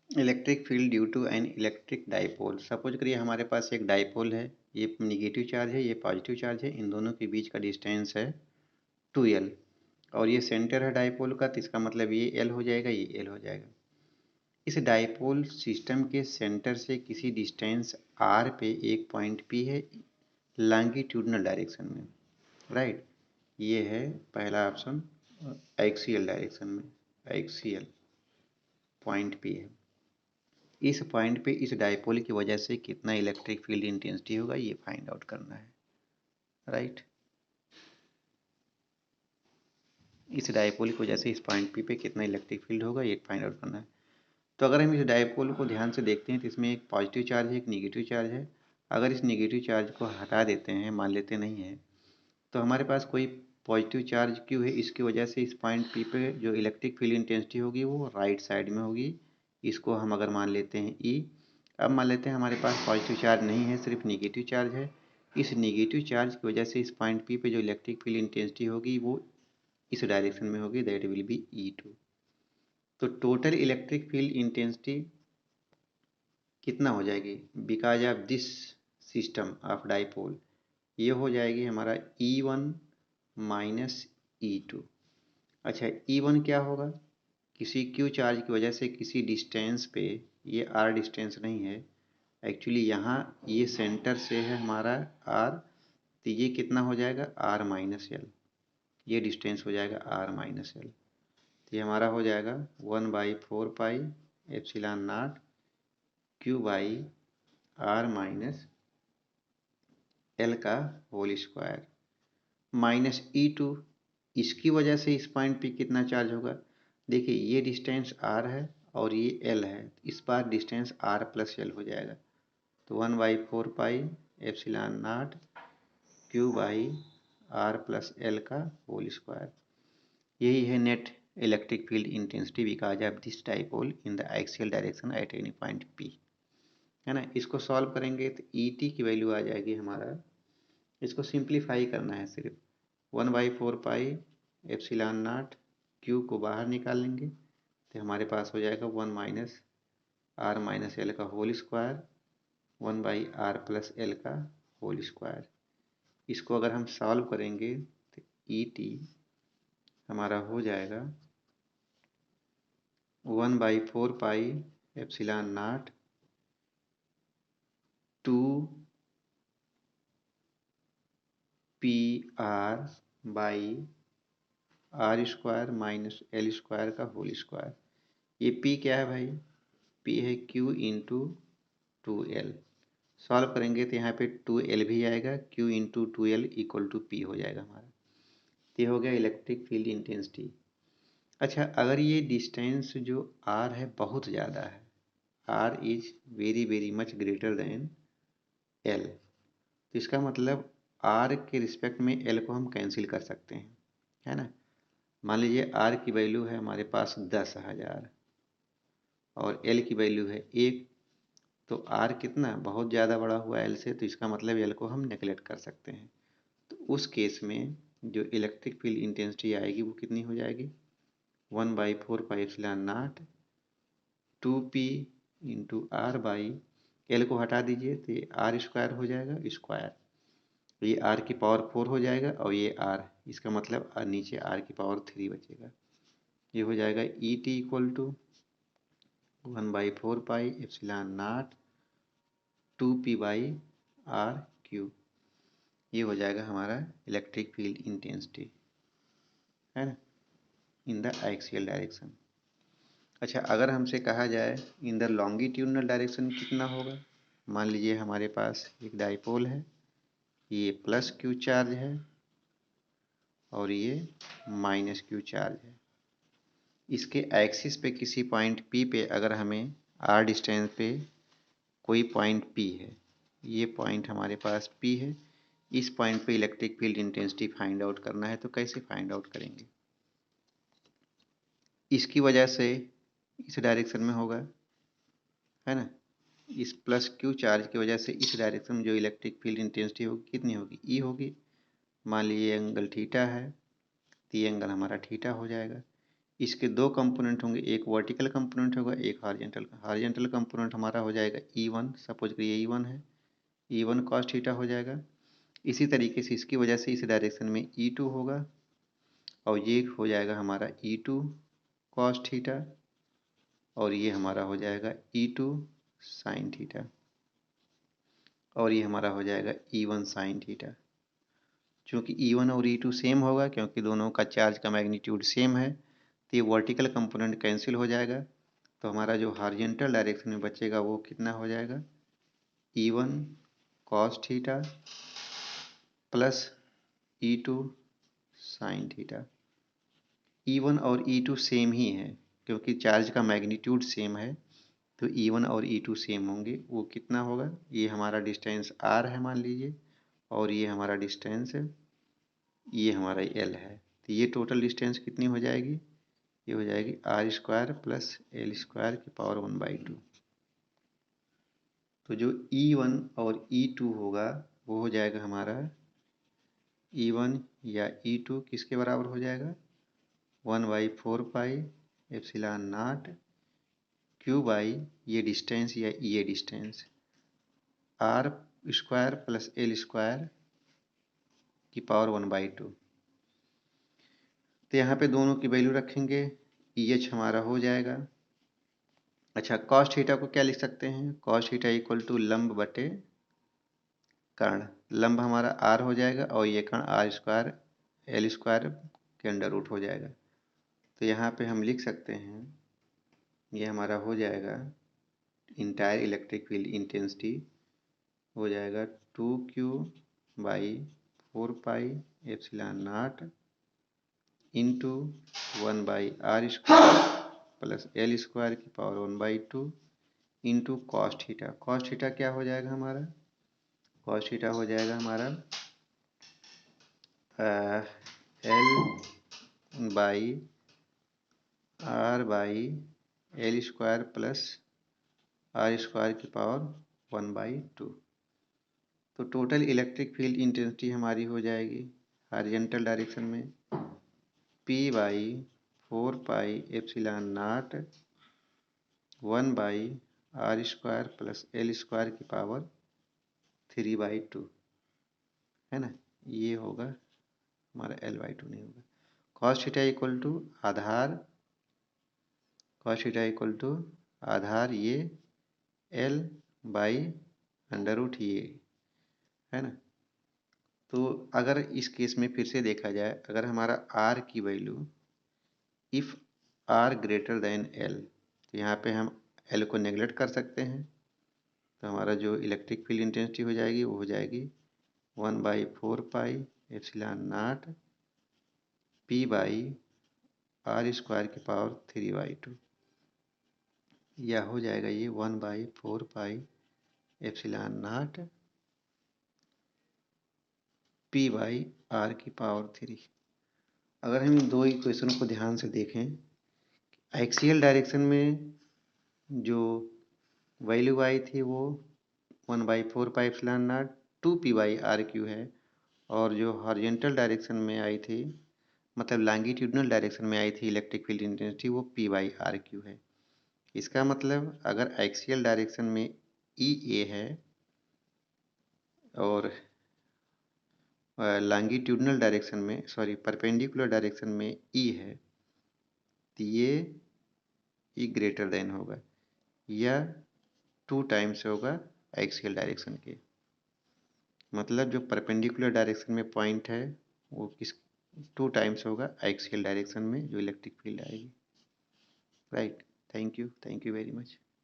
Electric field due to an electric dipole. Suppose करिए हमारे पास एक डाइपोल है, ये निगेटिव चार्ज है, ये पॉजिटिव चार्ज है, इन दोनों के बीच का डिस्टेंस है 2l और ये सेंटर है डाइपोल का, तो इसका मतलब ये l हो जाएगा, ये l हो जाएगा। इस डाइपोल सिस्टम के सेंटर से किसी डिस्टेंस r पे एक पॉइंट P है लॉन्गिट्यूडनल डायरेक्शन में, राइट। ये है पहला ऑप्शन एक्सियल डायरेक्शन में, एक्सियल पॉइंट P है। इस पॉइंट पे इस डाइपोल की वजह से कितना इलेक्ट्रिक फील्ड इंटेंसिटी होगा ये फाइंड आउट करना है, राइट। इस डाइपोल की वजह से इस पॉइंट पी पे कितना इलेक्ट्रिक फील्ड होगा ये फाइंड आउट करना है। तो अगर हम इस डाइपोल को ध्यान से देखते हैं तो इसमें एक पॉजिटिव चार्ज है, एक निगेटिव चार्ज है। अगर इस निगेटिव चार्ज को हटा देते हैं, मान लेते नहीं है, तो हमारे पास कोई पॉजिटिव चार्ज क्यों है, इसकी वजह से इस पॉइंट पी पे जो इलेक्ट्रिक फील्ड इंटेंसिटी होगी वो राइट साइड में होगी। इसको हम अगर मान लेते हैं ई। अब मान लेते हैं हमारे पास पॉजिटिव चार्ज नहीं है, सिर्फ निगेटिव चार्ज है। इस निगेटिव चार्ज की वजह से इस पॉइंट पी पे जो इलेक्ट्रिक फील्ड इंटेंसिटी होगी वो इस डायरेक्शन में होगी, दैट विल बी E2। तो टोटल इलेक्ट्रिक फील्ड इंटेंसिटी कितना हो जाएगी because of this system of dipole, ये हो जाएगी हमारा E1 माइनस E2। अच्छा E1 क्या होगा, किसी Q चार्ज की वजह से किसी डिस्टेंस पे, ये R डिस्टेंस नहीं है एक्चुअली, यहाँ ये सेंटर से है हमारा R, तो ये कितना हो जाएगा R माइनस एल, ये डिस्टेंस हो जाएगा R माइनस एल। तो ये हमारा हो जाएगा 1/4 pi epsilon not Q by R minus L का होल स्क्वायर माइनस E2। इसकी वजह से इस पॉइंट पे कितना चार्ज होगा, देखिए ये डिस्टेंस R है और ये L है, इस बार डिस्टेंस R प्लस L हो जाएगा। तो 1/4 pi epsilon not Q by R plus L का होल स्क्वायर। यही है net electric field intensity because of this dipole in the axial direction at any point P, है ना। इसको सॉल्व करेंगे तो ET की वैल्यू आ जाएगी हमारा, इसको सिंप्लीफाई करना है सिर्फ, 1/4 पाई एप्सिलॉन नॉट Q को बाहर निकालेंगे तो हमारे पास हो जाएगा 1 माइनस R माइनस एल का whole square 1/R plus L का होल स्क्वायर। इसको अगर हम सॉल्व करेंगे तो ET हमारा हो जाएगा 1/4 pi epsilon not 2PR by R square minus L square का होल स्क्वायर। ये P क्या है भाई, P है Q इंटू 2L। सॉल्व करेंगे तो यहाँ पे 2L भी आएगा, Q into 2L equal to P हो जाएगा हमारा। ये हो गया इलेक्ट्रिक फील्ड इंटेंसिटी। अच्छा अगर ये डिस्टेंस जो R है बहुत ज़्यादा है, R is very very much greater than L, तो इसका मतलब R के रिस्पेक्ट में L को हम कैंसिल कर सकते हैं, है ना। मान लीजिए R की वैल्यू है हमारे पास 10,000 और L की वैल्यू है 1, तो R कितना बहुत ज़्यादा बड़ा हुआ L से, तो इसका मतलब L को हम नेगलेक्ट कर सकते हैं। तो उस केस में जो इलेक्ट्रिक फील्ड इंटेंसिटी आएगी वो कितनी हो जाएगी, 1/4 pi epsilon nought 2P into R by L को हटा दीजिए तो ये R स्क्वायर हो जाएगा स्क्वायर, ये R की पावर 4 हो जाएगा और ये R, इसका मतलब नीचे R की पावर 3 बचेगा। ये हो जाएगा ET equal to 1/4 pi epsilon nought 2P by RQ। ये हो जाएगा हमारा इलेक्ट्रिक फील्ड इंटेंसिटी, है ना, इन द एक्सियल डायरेक्शन। अच्छा अगर हमसे कहा जाए इन द लॉन्गिट्यूडनल डायरेक्शन कितना होगा, मान लीजिए हमारे पास एक डाइपोल है, ये प्लस Q चार्ज है और ये माइनस Q चार्ज है। इसके एक्सिस पे किसी पॉइंट P पे अगर हमें R डिस्टेंस पे कोई पॉइंट P है, ये पॉइंट हमारे पास P है, इस पॉइंट पे electric field intensity find out करना है, तो कैसे फाइंड आउट करेंगे, इसकी वजह से इस डायरेक्शन में होगा, है ना, इस प्लस Q चार्ज की वजह से इस डायरेक्शन में जो इलेक्ट्रिक फील्ड इंटेंसिटी होगी कितनी होगी, E होगी। मान लीजिए एंगल थीटा है तो ये एंगल हमारा थीटा हो जाएगा। इसके दो कंपोनेंट होंगे, एक वर्टिकल कंपोनेंट होगा, एक हॉरिजॉन्टल। हॉरिजॉन्टल कंपोनेंट हमारा हो जाएगा E1, सपोज करिए ये E1 है, E1 cos थीटा हो जाएगा। इसी तरीके से इसकी वजह से इस डायरेक्शन में E2 होगा और ये हो जाएगा हमारा E2 cos थीटा और ये हमारा हो जाएगा E2 sin थीटा और ये हमारा हो जाएगा E1 sin थीटा। चूँकि E1 और E2 सेम होगा क्योंकि दोनों का चार्ज का मैग्नीट्यूड सेम है, तो ये वर्टिकल कंपोनेंट कैंसिल हो जाएगा, तो हमारा जो हॉरिजॉन्टल डायरेक्शन में बचेगा वो कितना हो जाएगा, E1 cos theta plus E2 sin theta. E1 और E2 सेम ही है क्योंकि चार्ज का मैग्नीट्यूड सेम है, तो E1 और E2 सेम होंगे। वो कितना होगा, ये हमारा डिस्टेंस R है मान लीजिए और ये हमारा डिस्टेंस ये हमारा L है, तो ये टोटल डिस्टेंस कितनी हो जाएगी, ये हो जाएगी R² प्लस L² की पावर 1/2। तो जो E1 और E2 होगा वो हो जाएगा हमारा E1 या E2 किसके बराबर हो जाएगा, 1/4 pi epsilon not Q by ये डिस्टेंस या ये डिस्टेंस R² प्लस L² की पावर 1/2। तो यहाँ पे दोनों की वैल्यू रखेंगे, EH हमारा हो जाएगा। अच्छा, cos थीटा को क्या लिख सकते हैं, cos थीटा इक्वल टू लंब बटे कर्ण। लंब हमारा R हो जाएगा और ये कर्ण R² L² के अंडर रूट हो जाएगा। तो यहाँ पे हम लिख सकते हैं, ये हमारा हो जाएगा इंटायर इलेक्ट्रिक फील्ड इंटेंसिटी हो जाएगा 2Q/4 epsilon not into 1/R² plus L² की power 1/2 into cos theta. Cos theta क्या हो जाएगा हमारा, कॉस थीटा हो जाएगा हमारा L/R/L² प्लस R² की पावर 1/2। तो टोटल इलेक्ट्रिक फील्ड इंटेंसिटी हमारी हो जाएगी हॉरिजॉन्टल डायरेक्शन में P/4 epsilon not 1/R² plus L² की पावर 3/2 है ना, ये होगा हमारा L/2 नहीं होगा। cos थीटा इक्वल टू आधार, cos थीटा इक्वल टू आधार ये L/√, ये है ना। तो अगर इस केस में फिर से देखा जाए, अगर हमारा R की value if R greater than L, तो यहाँ पे हम L को नेगलेक्ट कर सकते हैं, तो हमारा जो इलेक्ट्रिक फील्ड इंटेंसिटी हो जाएगी वो हो जाएगी 1/4 एप्सिलॉन नॉट P/R² की पावर 3/2, या हो जाएगा ये 1/4 एप्सिलॉन नॉट P/R की पावर 3। अगर हम इन दो इक्वेशन को ध्यान से देखें, एक्सियल डायरेक्शन में जो वैल्यू आई थी वो 1/4 एप्सिलॉन नॉट 2P/R³ है, और जो हॉरिजॉन्टल डायरेक्शन में आई थी, मतलब लॉन्गिट्यूडनल डायरेक्शन में आई थी इलेक्ट्रिक फील्ड इंटेंसिटी, वो P/R³ है। इसका मतलब अगर एक्सियल डायरेक्शन में EA है और लॉन्गिट्यूडनल डायरेक्शन में, सॉरी परपेंडिकुलर डायरेक्शन में E है, तो ये E ग्रेटर देन होगा या 2 टाइम्स होगा एक्सियल डायरेक्शन के। मतलब जो परपेंडिकुलर डायरेक्शन में पॉइंट है वो किस 2 टाइम्स होगा एक्सियल डायरेक्शन में जो इलेक्ट्रिक फील्ड आएगी। Right, thank you very much.